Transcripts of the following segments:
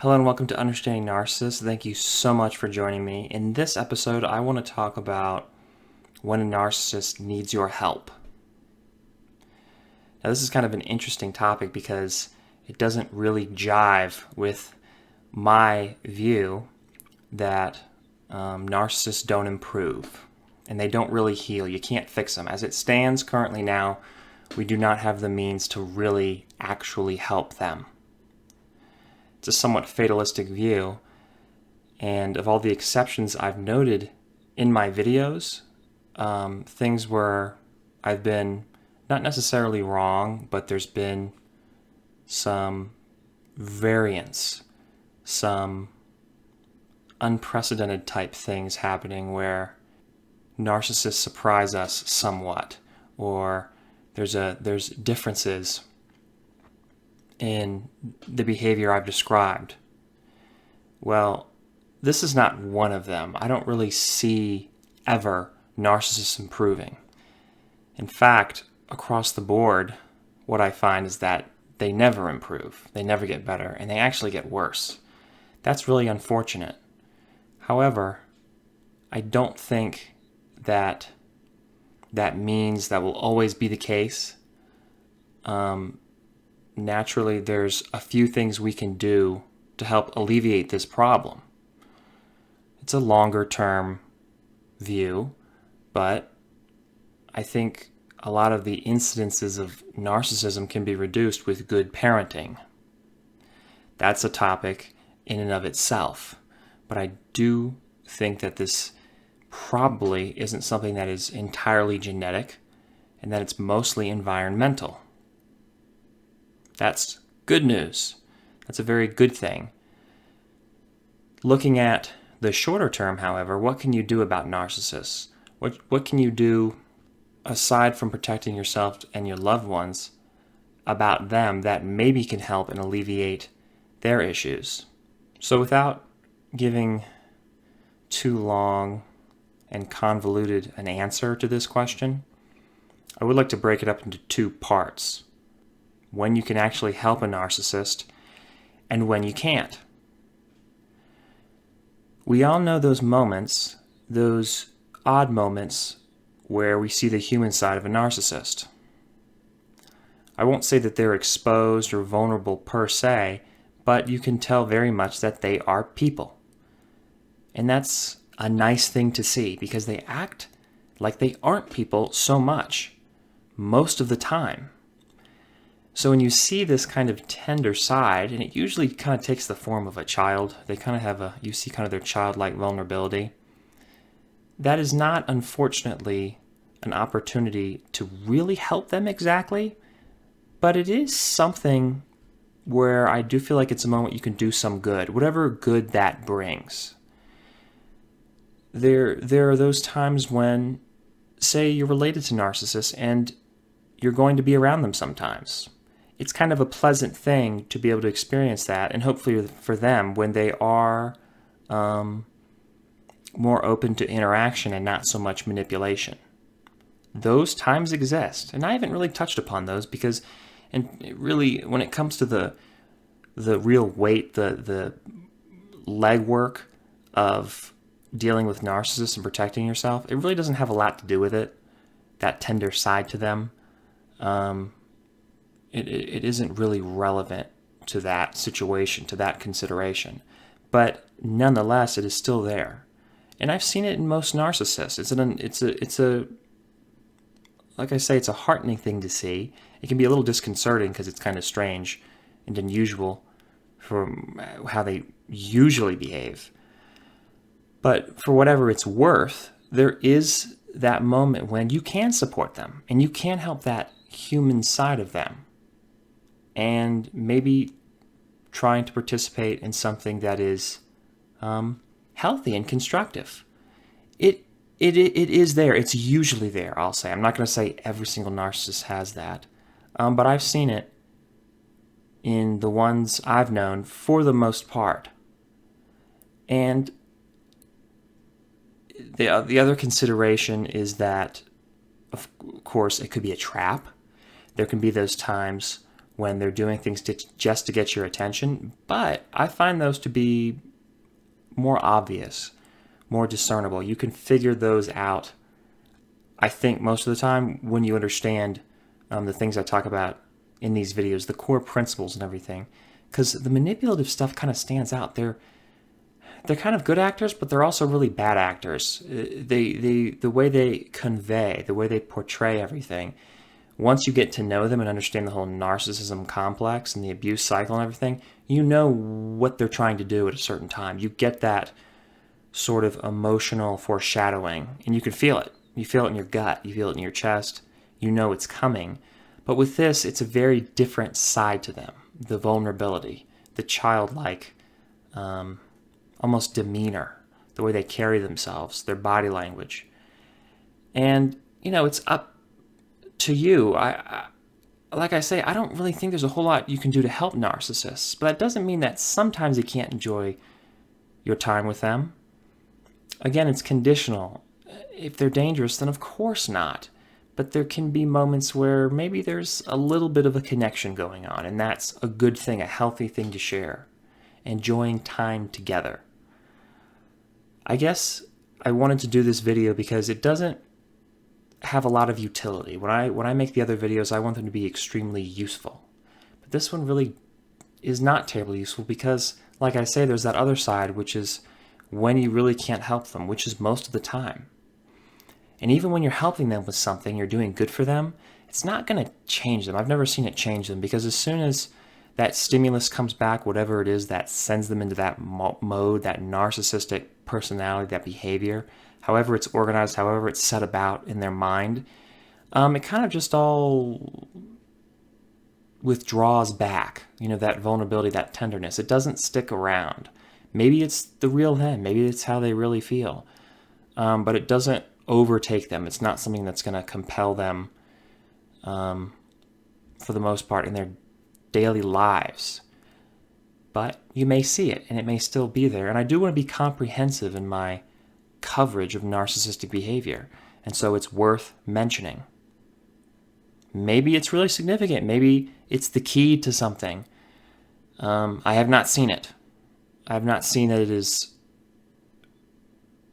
Hello and welcome to Understanding Narcissists. Thank you so much for joining me. In this episode, I want to talk about when a narcissist needs your help. Now, this is kind of an interesting topic because it doesn't really jive with my view that narcissists don't improve and they don't really heal. You can't fix them. As it stands currently now, we do not have the means to really actually help them. It's a somewhat fatalistic view, and of all the exceptions I've noted in my videos, things where I've been not necessarily wrong, but there's been some variance, some unprecedented type things happening where narcissists surprise us somewhat, or there's differences in the behavior I've described. Well, this is not one of them. I don't really see ever narcissists improving. In fact, across the board, what I find is that they never improve. They never get better, and they actually get worse. That's really unfortunate. However, I don't think that means that will always be the case. Naturally, there's a few things we can do to help alleviate this problem. It's a longer term view, but I think a lot of the incidences of narcissism can be reduced with good parenting. That's a topic in and of itself, but I do think that this probably isn't something that is entirely genetic and that it's mostly environmental. That's good news. That's a very good thing. Looking at the shorter term, however, what can you do about narcissists? What can you do aside from protecting yourself and your loved ones about them that maybe can help and alleviate their issues? So without giving too long and convoluted an answer to this question, I would like to break it up into two parts. When you can actually help a narcissist, and when you can't. We all know those moments, those odd moments, where we see the human side of a narcissist. I won't say that they're exposed or vulnerable per se, but you can tell very much that they are people. And that's a nice thing to see, because they act like they aren't people so much, most of the time. So when you see this kind of tender side, and it usually kind of takes the form of a child, they kind of have you see kind of their childlike vulnerability. That is not, unfortunately, an opportunity to really help them exactly, but it is something where I do feel like it's a moment you can do some good, whatever good that brings. There are those times when, say, you're related to narcissists and you're going to be around them sometimes. It's kind of a pleasant thing to be able to experience that, and hopefully for them when they are more open to interaction and not so much manipulation. Those times exist, and I haven't really touched upon those because, and really, when it comes to the real weight, the legwork of dealing with narcissists and protecting yourself, it really doesn't have a lot to do with it, that tender side to them. It isn't really relevant to that situation, to that consideration. But nonetheless, it is still there. And I've seen it in most narcissists. It's a like I say, it's a heartening thing to see. It can be a little disconcerting because it's kind of strange and unusual from how they usually behave. But for whatever it's worth, there is that moment when you can support them and you can help that human side of them. And maybe trying to participate in something that is healthy and constructive. It is there. It's usually there, I'll say. I'm not going to say every single narcissist has that. But I've seen it in the ones I've known for the most part. And the other consideration is that, of course, it could be a trap. There can be those times when they're doing things just to get your attention, but I find those to be more obvious, more discernible. You can figure those out, I think, most of the time when you understand the things I talk about in these videos, the core principles and everything. Because the manipulative stuff kind of stands out. They're kind of good actors, but they're also really bad actors. The way they convey, the way they portray everything. Once you get to know them and understand the whole narcissism complex and the abuse cycle and everything, you know what they're trying to do at a certain time. You get that sort of emotional foreshadowing, and you can feel it. You feel it in your gut. You feel it in your chest. You know it's coming. But with this, it's a very different side to them. The vulnerability, the childlike, almost demeanor, the way they carry themselves, their body language. And, it's up to you. Like I say, I don't really think there's a whole lot you can do to help narcissists, but that doesn't mean that sometimes you can't enjoy your time with them. Again, it's conditional. If they're dangerous, then of course not. But there can be moments where maybe there's a little bit of a connection going on, and that's a good thing, a healthy thing to share. Enjoying time together. I guess I wanted to do this video because it doesn't have a lot of utility. When I make the other videos, I want them to be extremely useful. But this one really is not terribly useful because, like I say, there's that other side, which is when you really can't help them, which is most of the time. And even when you're helping them with something, you're doing good for them, it's not going to change them. I've never seen it change them, because as soon as that stimulus comes back, whatever it is that sends them into that mode, that narcissistic personality, that behavior, however it's organized, however it's set about in their mind, it kind of just all withdraws back, that vulnerability, that tenderness. It doesn't stick around. Maybe it's the real them. Maybe it's how they really feel. But it doesn't overtake them. It's not something that's going to compel them, for the most part, in their daily lives. But you may see it, and it may still be there. And I do want to be comprehensive in my coverage of narcissistic behavior, and so it's worth mentioning. Maybe it's really significant. Maybe it's the key to something. I have not seen it. I have not seen that it is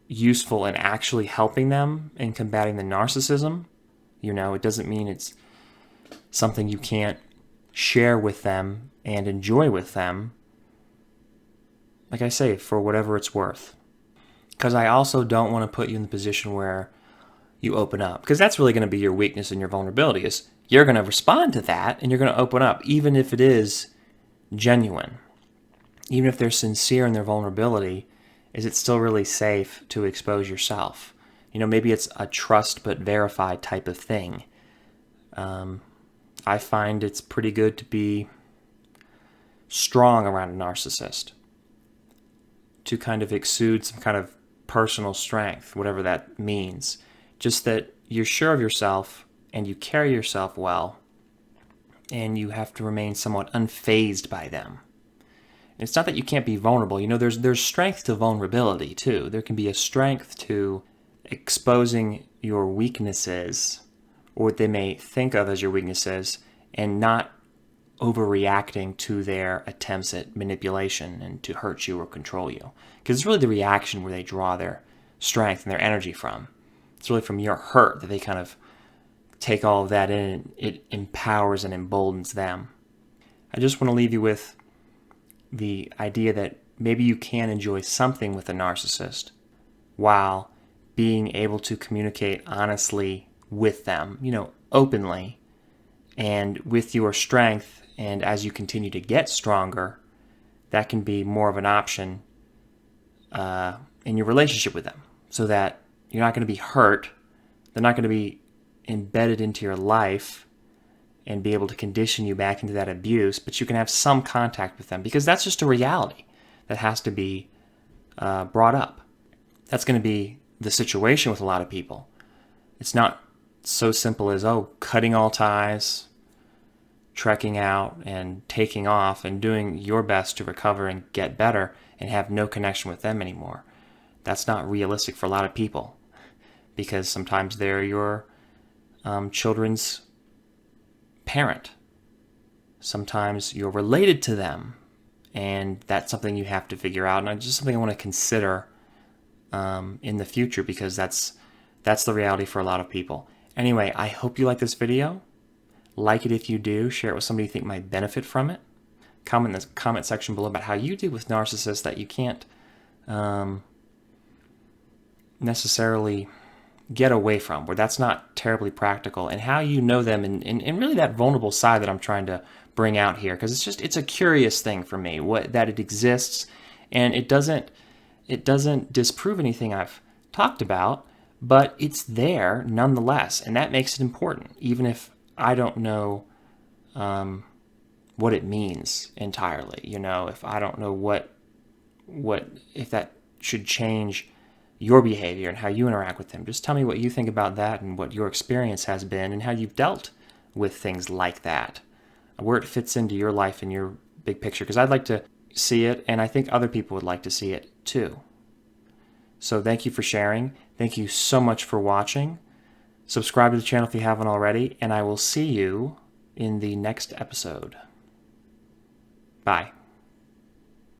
useful in actually helping them in combating the narcissism. It doesn't mean it's something you can't share with them and enjoy with them, like I say, for whatever it's worth. Because I also don't want to put you in the position where you open up, because that's really going to be your weakness and your vulnerability, is you're going to respond to that and you're going to open up, even if it is genuine. Even if they're sincere in their vulnerability, is it still really safe to expose yourself? Maybe it's a trust but verified type of thing. I find it's pretty good to be strong around a narcissist, to kind of exude some kind of personal strength, whatever that means. Just that you're sure of yourself and you carry yourself well, and you have to remain somewhat unfazed by them. And it's not that you can't be vulnerable. There's strength to vulnerability too. There can be a strength to exposing your weaknesses, or what they may think of as your weaknesses, and not overreacting to their attempts at manipulation and to hurt you or control you. Because it's really the reaction where they draw their strength and their energy from. It's really from your hurt that they kind of take all of that in, and it empowers and emboldens them. I just want to leave you with the idea that maybe you can enjoy something with a narcissist while being able to communicate honestly with them, openly, and with your strength. And as you continue to get stronger, that can be more of an option in your relationship with them, so that you're not going to be hurt. They're not going to be embedded into your life and be able to condition you back into that abuse, but you can have some contact with them, because that's just a reality that has to be brought up. That's going to be the situation with a lot of people. It's not so simple as, cutting all ties, trekking out and taking off and doing your best to recover and get better and have no connection with them anymore. That's not realistic for a lot of people, because sometimes they're your children's parent. Sometimes you're related to them, and that's something you have to figure out, and it's just something I want to consider in the future, because that's the reality for a lot of people. Anyway, I hope you like this video. Like it if you do. Share it with somebody you think might benefit from it. Comment in the comment section below about how you deal with narcissists that you can't necessarily get away from, where that's not terribly practical, and how you know them, and really that vulnerable side that I'm trying to bring out here, because it's a curious thing for me that it exists, and it doesn't disprove anything I've talked about, but it's there nonetheless, and that makes it important, even if I don't know what it means entirely. If I don't know if that should change your behavior and how you interact with them. Just tell me what you think about that, and what your experience has been, and how you've dealt with things like that, where it fits into your life and your big picture, because I'd like to see it, and I think other people would like to see it too. So thank you for sharing. Thank you so much for watching. Subscribe to the channel if you haven't already, and I will see you in the next episode. Bye.